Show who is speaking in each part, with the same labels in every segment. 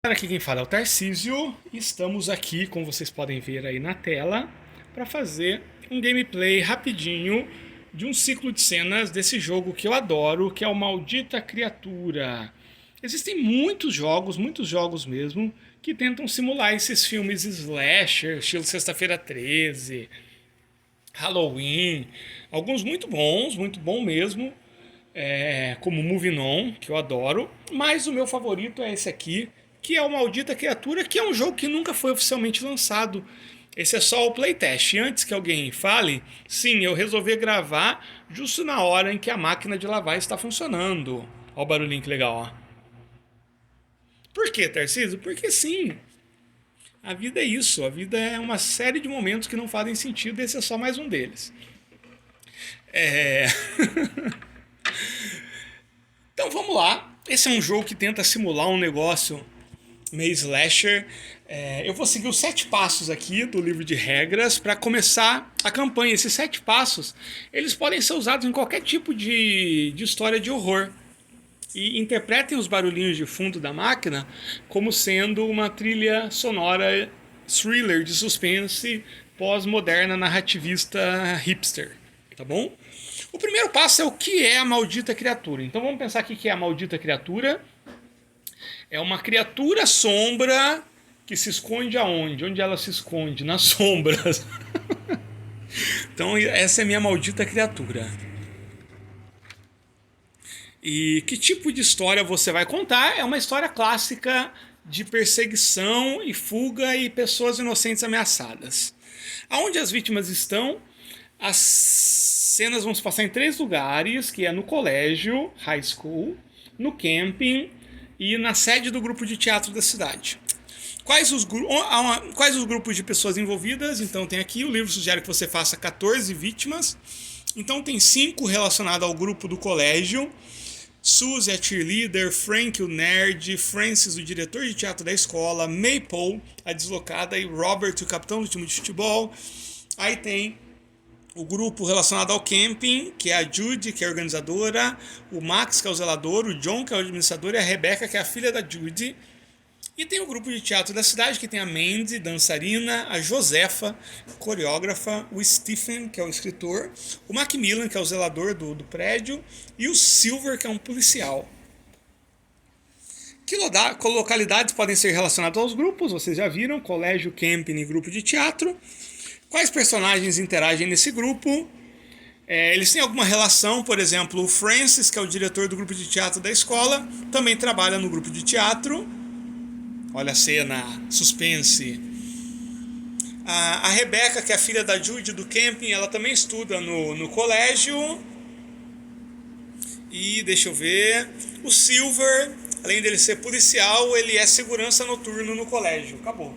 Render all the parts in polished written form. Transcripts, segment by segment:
Speaker 1: Aqui quem fala é o Tarcísio e estamos aqui, como vocês podem ver aí na tela, para fazer um gameplay rapidinho de um ciclo de cenas desse jogo que eu adoro, que é o Maldita Criatura. Existem muitos jogos mesmo, que tentam simular esses filmes slasher, estilo Sexta-feira 13, Halloween, alguns muito bom mesmo, como Moving On, que eu adoro, mas o meu favorito é esse aqui, que é o Maldita Criatura, que é um jogo que nunca foi oficialmente lançado. Esse é só o playtest. E antes que alguém fale, sim, eu resolvi gravar justo na hora em que a máquina de lavar está funcionando. Olha o barulhinho que legal, ó. Por que, Tarcísio? Porque sim, a vida é isso. A vida é uma série de momentos que não fazem sentido, e esse é só mais um deles. É... Então vamos lá. Esse é um jogo que tenta simular um negócio meio slasher. Eu vou seguir os 7 passos aqui do livro de regras para começar a campanha. Esses 7 passos, eles podem ser usados em qualquer tipo de história de horror. E interpretem os barulhinhos de fundo da máquina como sendo uma trilha sonora thriller de suspense pós-moderna narrativista hipster, tá bom? O primeiro passo é o que é a maldita criatura. Então vamos pensar aqui que é a maldita criatura. É uma criatura sombra que se esconde aonde? Onde ela se esconde? Nas sombras. Então essa é a minha maldita criatura. E que tipo de história você vai contar? É uma história clássica de perseguição e fuga e pessoas inocentes ameaçadas. Aonde as vítimas estão, as cenas vão se passar em 3 lugares, que é no colégio, high school, no camping e na sede do grupo de teatro da cidade. Quais os grupos de pessoas envolvidas? Então tem aqui, o livro sugere que você faça 14 vítimas. Então tem 5 relacionadas ao grupo do colégio. Suzy, a cheerleader, Frank, o nerd, Francis, o diretor de teatro da escola, Maple, a deslocada, e Robert, o capitão do time de futebol. Aí tem o grupo relacionado ao camping, que é a Judy, que é a organizadora, o Max, que é o zelador, o John, que é o administrador, e a Rebecca, que é a filha da Judy. E tem o grupo de teatro da cidade, que tem a Mandy, dançarina, a Josefa, coreógrafa, o Stephen, que é o escritor, o Macmillan, que é o zelador do prédio, e o Silver, que é um policial. Que localidades podem ser relacionadas aos grupos? Vocês já viram, colégio, camping e grupo de teatro. Quais personagens interagem nesse grupo? Eles têm alguma relação, por exemplo, o Francis, que é o diretor do grupo de teatro da escola, também trabalha no grupo de teatro. Olha a cena, suspense. A Rebecca, que é a filha da Judy do camping, ela também estuda no colégio. E deixa eu ver. O Silver, além dele ser policial, ele é segurança noturno no colégio. Acabou.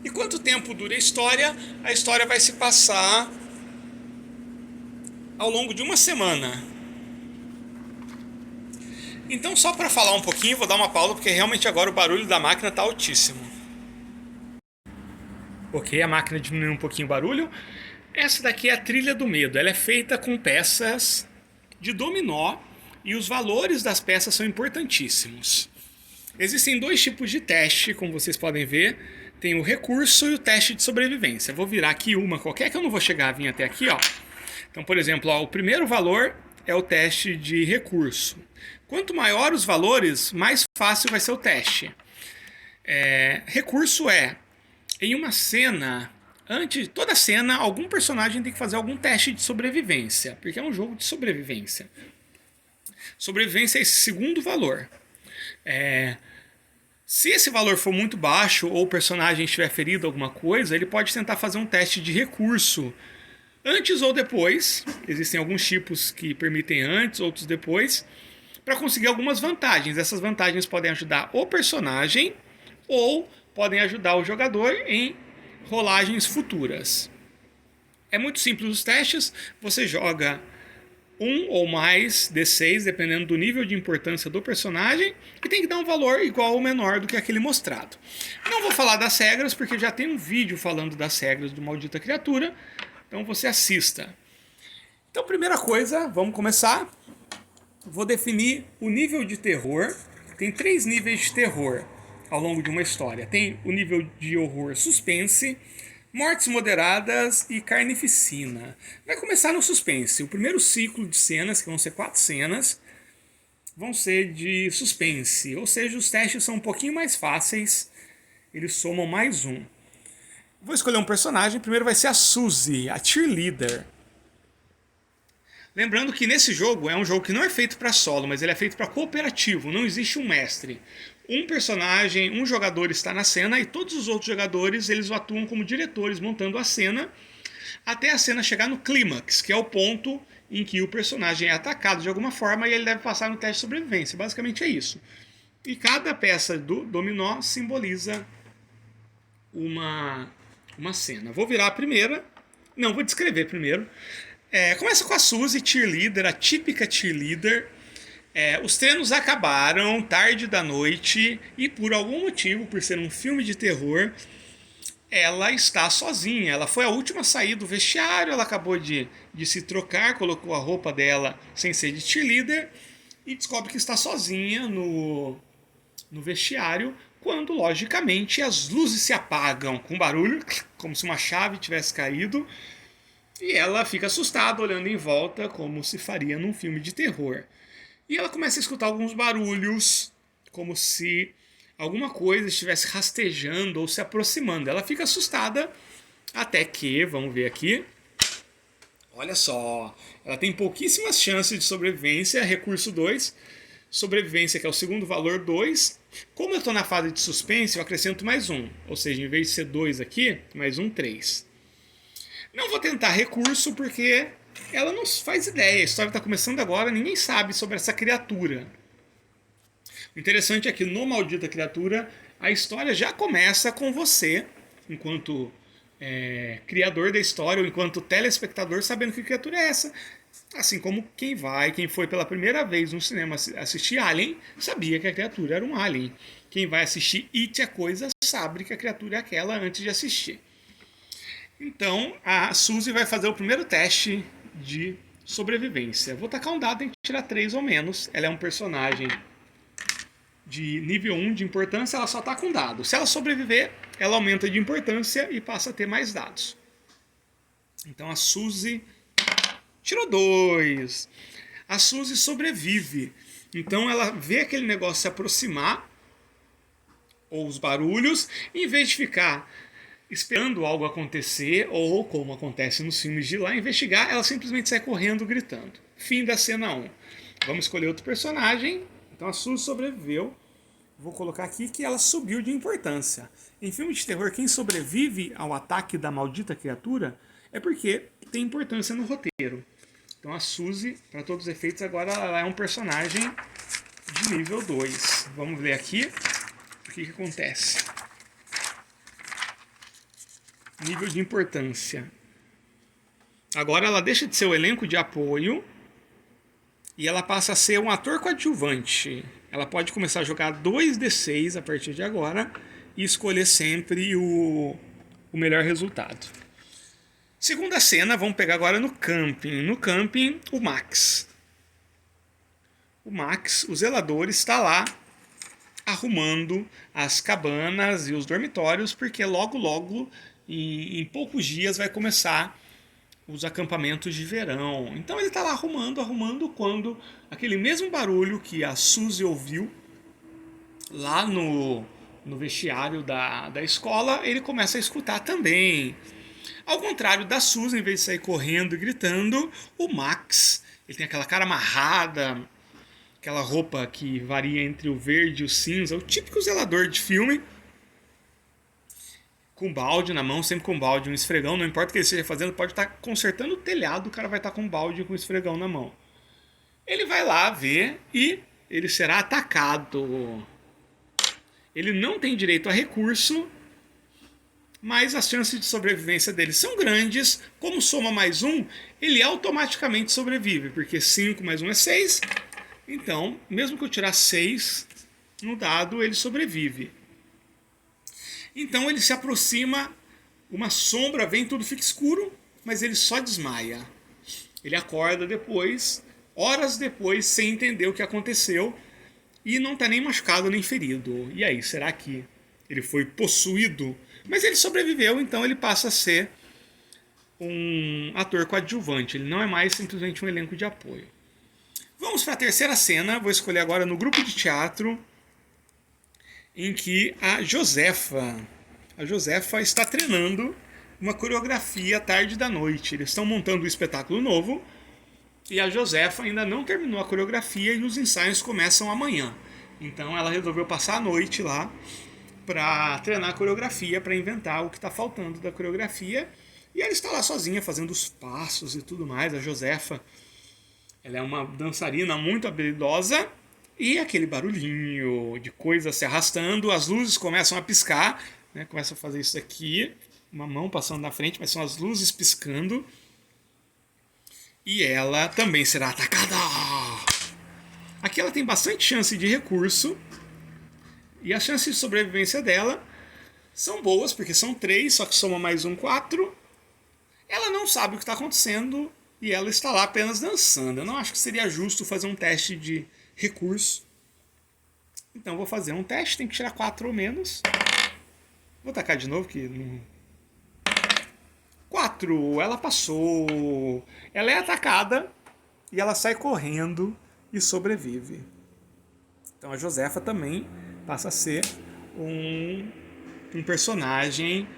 Speaker 1: E quanto tempo dura a história? A história vai se passar ao longo de uma semana. Então, só para falar um pouquinho, vou dar uma pausa, porque realmente agora o barulho da máquina está altíssimo. Ok, a máquina diminuiu um pouquinho o barulho. Essa daqui é a trilha do medo. Ela é feita com peças de dominó e os valores das peças são importantíssimos. Existem 2 tipos de teste, como vocês podem ver. Tem o recurso e o teste de sobrevivência. Vou virar aqui uma qualquer, que eu não vou chegar a vir até aqui, ó. Então, por exemplo, ó, o primeiro valor é o teste de recurso. Quanto maior os valores, mais fácil vai ser o teste. Recurso em uma cena, antes de toda cena, algum personagem tem que fazer algum teste de sobrevivência, porque é um jogo de sobrevivência. Sobrevivência é esse segundo valor. Se esse valor for muito baixo ou o personagem estiver ferido alguma coisa, ele pode tentar fazer um teste de recurso antes ou depois. Existem alguns tipos que permitem antes, outros depois, para conseguir algumas vantagens. Essas vantagens podem ajudar o personagem ou podem ajudar o jogador em rolagens futuras. É muito simples os testes. Você joga um ou mais D6, dependendo do nível de importância do personagem, e tem que dar um valor igual ou menor do que aquele mostrado. Não vou falar das regras, porque já tem um vídeo falando das regras do Maldita Criatura, então você assista. Então, primeira coisa, vamos começar. Vou definir o nível de terror. Tem 3 níveis de terror. ao longo de uma história. Tem o nível de horror suspense, mortes moderadas e carnificina. Vai começar no suspense. O primeiro ciclo de cenas, que vão ser 4 cenas, vão ser de suspense. Ou seja, os testes são um pouquinho mais fáceis. Eles somam mais um. Vou escolher um personagem. Primeiro vai ser a Suzy, a cheerleader. Lembrando que nesse jogo é um jogo que não é feito para solo, mas ele é feito para cooperativo. Não existe um mestre. Um personagem, um jogador está na cena e todos os outros jogadores eles atuam como diretores montando a cena até a cena chegar no clímax, que é o ponto em que o personagem é atacado de alguma forma e ele deve passar no teste de sobrevivência. Basicamente é isso. E cada peça do dominó simboliza uma cena. Vou virar a primeira. Não, vou descrever primeiro. Começa com a Suzy, cheerleader, a típica cheerleader. Os treinos acabaram tarde da noite e por algum motivo, por ser um filme de terror, ela está sozinha. Ela foi a última a sair do vestiário, ela acabou de se trocar, colocou a roupa dela sem ser de cheerleader e descobre que está sozinha no vestiário, quando, logicamente, as luzes se apagam com barulho, como se uma chave tivesse caído. E ela fica assustada, olhando em volta, como se faria num filme de terror. E ela começa a escutar alguns barulhos, como se alguma coisa estivesse rastejando ou se aproximando. Ela fica assustada, até que, vamos ver aqui, olha só, ela tem pouquíssimas chances de sobrevivência, recurso 2, sobrevivência, que é o segundo valor, 2. Como eu estou na fase de suspense, eu acrescento mais 1, ou seja, em vez de ser 2 aqui, mais 1, 3. Não vou tentar recurso porque ela não faz ideia. A história está começando agora, ninguém sabe sobre essa criatura. O interessante é que no Maldita Criatura, a história já começa com você, enquanto criador da história, ou enquanto telespectador, sabendo que criatura é essa. Assim como quem foi pela primeira vez no cinema assistir Alien, sabia que a criatura era um alien. Quem vai assistir It a Coisa sabe que a criatura é aquela antes de assistir. Então, a Suzy vai fazer o primeiro teste de sobrevivência. Vou tacar um dado, tem que tirar 3 ou menos. Ela é um personagem de nível 1 de importância, ela só está com dado. Se ela sobreviver, ela aumenta de importância e passa a ter mais dados. Então a Suzy tirou 2. A Suzy sobrevive. Então ela vê aquele negócio se aproximar, ou os barulhos, e em vez de ficar esperando algo acontecer, ou como acontece nos filmes de lá, investigar, ela simplesmente sai correndo, gritando. Fim da cena 1. Vamos escolher outro personagem. Então a Suzy sobreviveu. Vou colocar aqui que ela subiu de importância. Em filme de terror, quem sobrevive ao ataque da maldita criatura é porque tem importância no roteiro. Então a Suzy, para todos os efeitos, agora ela é um personagem de nível 2. Vamos ver aqui o que acontece. Nível de importância. Agora ela deixa de ser o elenco de apoio e ela passa a ser um ator coadjuvante. Ela pode começar a jogar 2d6 a partir de agora e escolher sempre o melhor resultado. Segunda cena, vamos pegar agora no camping. No camping, o Max. O Max, o zelador, está lá arrumando as cabanas e os dormitórios, porque logo, em poucos dias, vai começar os acampamentos de verão. Então ele está lá arrumando, quando aquele mesmo barulho que a Suzy ouviu lá no vestiário da escola, ele começa a escutar também. Ao contrário da Suzy, em vez de sair correndo e gritando, o Max, ele tem aquela cara amarrada, aquela roupa que varia entre o verde e o cinza, o típico zelador de filme, com balde na mão, sempre com balde, um esfregão, não importa o que ele esteja fazendo, pode estar consertando o telhado, o cara vai estar com balde e com esfregão na mão. Ele vai lá ver e ele será atacado. Ele não tem direito a recurso, mas as chances de sobrevivência dele são grandes. Como soma mais 1, ele automaticamente sobrevive, porque 5 mais 1 é 6. Então, mesmo que eu tirar 6 no dado, ele sobrevive. Então ele se aproxima, uma sombra vem, tudo fica escuro, mas ele só desmaia. Ele acorda depois, horas depois, sem entender o que aconteceu. e não está nem machucado nem ferido. E aí, será que ele foi possuído? Mas ele sobreviveu, então ele passa a ser um ator coadjuvante. Ele não é mais simplesmente um elenco de apoio. Vamos para a terceira cena. Vou escolher agora no grupo de teatro em que a Josefa está treinando uma coreografia tarde da noite. Eles estão montando um espetáculo novo e a Josefa ainda não terminou a coreografia e os ensaios começam amanhã. Então ela resolveu passar a noite lá para treinar a coreografia, para inventar o que está faltando da coreografia. E ela está lá sozinha fazendo os passos e tudo mais. A Josefa, ela é uma dançarina muito habilidosa. E aquele barulhinho de coisas se arrastando, as luzes começam a piscar, né? Começa a fazer isso aqui, uma mão passando na frente, mas são as luzes piscando. E ela também será atacada. Aqui ela tem bastante chance de recurso. E as chances de sobrevivência dela são boas, porque são 3, só que soma mais um 4. Ela não sabe o que está acontecendo e ela está lá apenas dançando. Eu não acho que seria justo fazer um teste de recurso. Então vou fazer um teste, tem que tirar 4 ou menos. Vou tacar de novo que não... 4, ela passou. Ela é atacada e ela sai correndo e sobrevive. Então a Josefa também passa a ser um personagem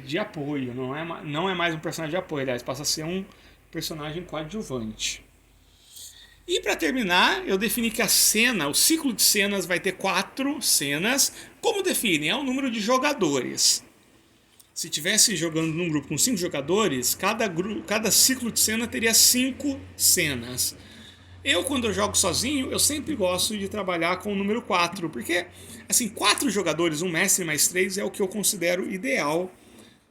Speaker 1: de apoio. Não é mais um personagem de apoio, aliás, passa a ser um personagem coadjuvante. E para terminar, eu defini que a cena, o ciclo de cenas vai ter 4 cenas. Como definem? É o número de jogadores. Se tivesse jogando num grupo com 5 jogadores, cada ciclo de cena teria 5 cenas. Quando eu jogo sozinho, eu sempre gosto de trabalhar com o número 4, porque, assim, 4 jogadores, um mestre mais 3, é o que eu considero ideal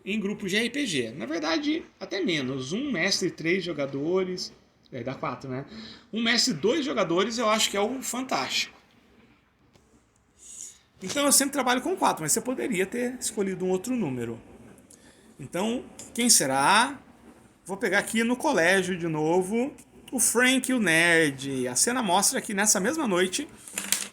Speaker 1: em grupos de RPG. Na verdade, até menos. Um mestre e 3 jogadores... Aí dá 4, né? Um mestre e 2 jogadores eu acho que é o fantástico. Então eu sempre trabalho com 4, mas você poderia ter escolhido um outro número. Então, quem será? Vou pegar aqui no colégio de novo o Frank e o Nerd. A cena mostra que nessa mesma noite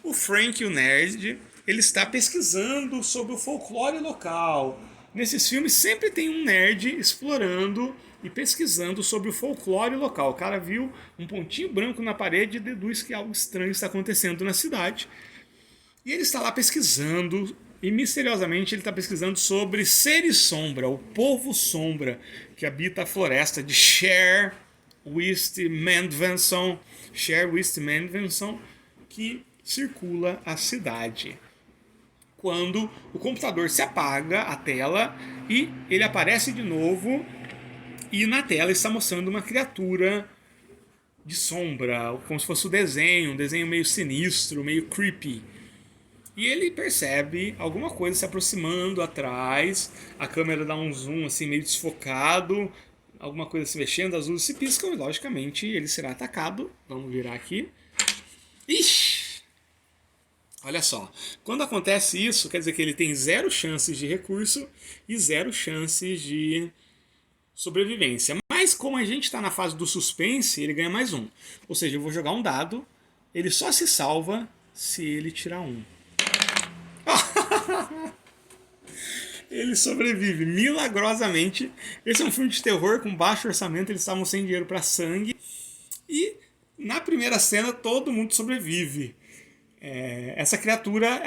Speaker 1: o Frank e o Nerd ele está pesquisando sobre o folclore local. Nesses filmes sempre tem um nerd explorando e pesquisando sobre o folclore local. O cara viu um pontinho branco na parede e deduz que algo estranho está acontecendo na cidade. E ele está lá pesquisando, e misteriosamente ele está pesquisando sobre seres sombra, o povo sombra, que habita a floresta de Cher West Manvenson, que circula a cidade. Quando o computador se apaga, a tela, e ele aparece de novo, e na tela está mostrando uma criatura de sombra, como se fosse um desenho meio sinistro, meio creepy. E ele percebe alguma coisa se aproximando atrás, a câmera dá um zoom assim meio desfocado, alguma coisa se mexendo, as luzes se piscam e logicamente ele será atacado. Vamos virar aqui. Ixi! Olha só, quando acontece isso, quer dizer que ele tem 0 chances de recurso e 0 chances de sobrevivência. Mas como a gente está na fase do suspense, ele ganha mais 1. Ou seja, eu vou jogar um dado, ele só se salva se ele tirar 1. Ele sobrevive milagrosamente. Esse é um filme de terror com baixo orçamento, eles estavam sem dinheiro para sangue. E na primeira cena todo mundo sobrevive. Essa criatura,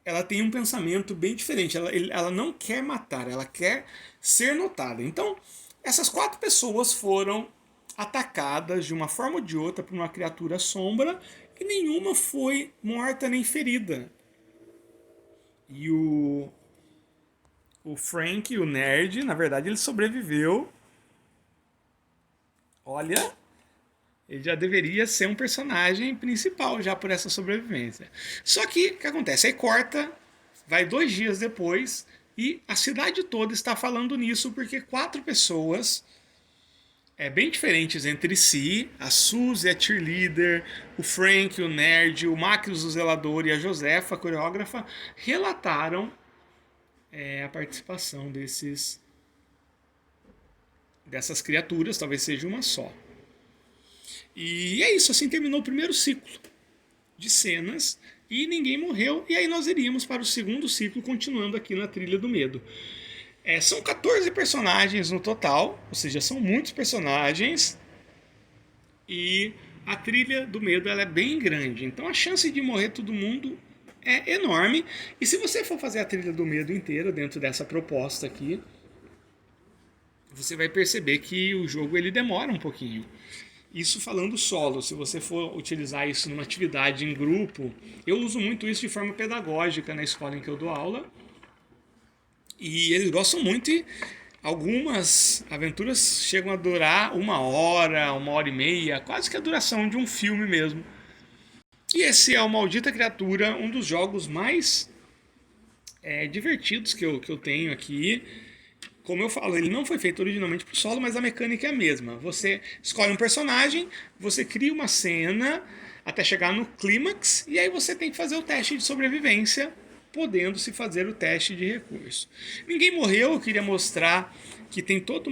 Speaker 1: ela tem um pensamento bem diferente. Ela não quer matar, ela quer ser notada. Então, essas 4 pessoas foram atacadas de uma forma ou de outra por uma criatura sombra e nenhuma foi morta nem ferida. E o Frank, o nerd, na verdade, ele sobreviveu. Olha, ele já deveria ser um personagem principal já por essa sobrevivência. Só que, o que acontece? Aí corta, vai 2 dias depois e a cidade toda está falando nisso porque 4 pessoas bem diferentes entre si, a Suzy, a cheerleader, o Frank, o nerd, o Max, o zelador e a Josefa, a coreógrafa, relataram a participação dessas criaturas, talvez seja uma só. E é isso, assim terminou o primeiro ciclo. de cenas e ninguém morreu. E aí nós iríamos para o segundo ciclo, continuando aqui na Trilha do Medo. São 14 personagens no total, ou seja, são muitos personagens. E a Trilha do Medo ela é bem grande, então a chance de morrer todo mundo é enorme. E se você for fazer a Trilha do Medo inteira dentro dessa proposta aqui, você vai perceber que o jogo ele demora um pouquinho. Isso falando solo, se você for utilizar isso numa atividade em grupo, eu uso muito isso de forma pedagógica na escola em que eu dou aula. E eles gostam muito e algumas aventuras chegam a durar 1 hora, 1 hora e meia, quase que a duração de um filme mesmo. E esse é o Maldita Criatura, um dos jogos mais divertidos que eu tenho aqui. Como eu falo, ele não foi feito originalmente para o solo, mas a mecânica é a mesma. Você escolhe um personagem, você cria uma cena até chegar no clímax, e aí você tem que fazer o teste de sobrevivência, podendo-se fazer o teste de recurso. Ninguém morreu, eu queria mostrar que tem toda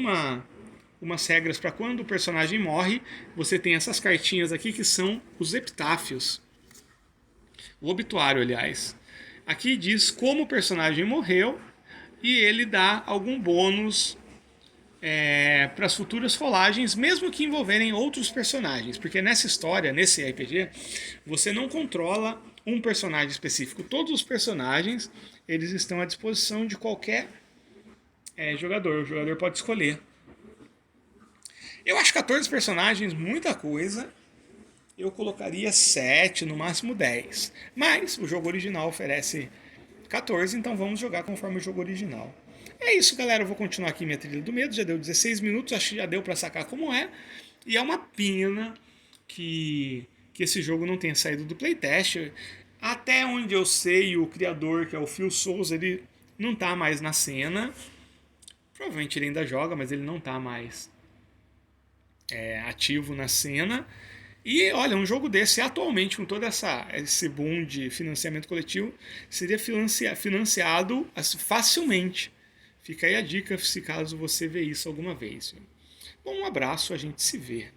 Speaker 1: umas regras para quando o personagem morre. Você tem essas cartinhas aqui que são os epitáfios. O obituário, aliás. Aqui diz como o personagem morreu e ele dá algum bônus para as futuras rolagens, mesmo que envolverem outros personagens. Porque nessa história, nesse RPG, você não controla um personagem específico. Todos os personagens eles estão à disposição de qualquer jogador. O jogador pode escolher. Eu acho 14 personagens muita coisa. Eu colocaria 7, no máximo 10. Mas o jogo original oferece 14, então vamos jogar conforme o jogo original. É isso, galera. Eu vou continuar aqui minha Trilha do Medo. Já deu 16 minutos, acho que já deu para sacar como é. E é uma pena que esse jogo não tenha saído do playtest. Até onde eu sei, o criador, que é o Phil Souls, ele não está mais na cena. Provavelmente ele ainda joga, mas ele não está mais ativo na cena. E olha, um jogo desse atualmente, com todo esse boom de financiamento coletivo, seria financiado facilmente. Fica aí a dica se caso você vê isso alguma vez. Bom, um abraço, a gente se vê.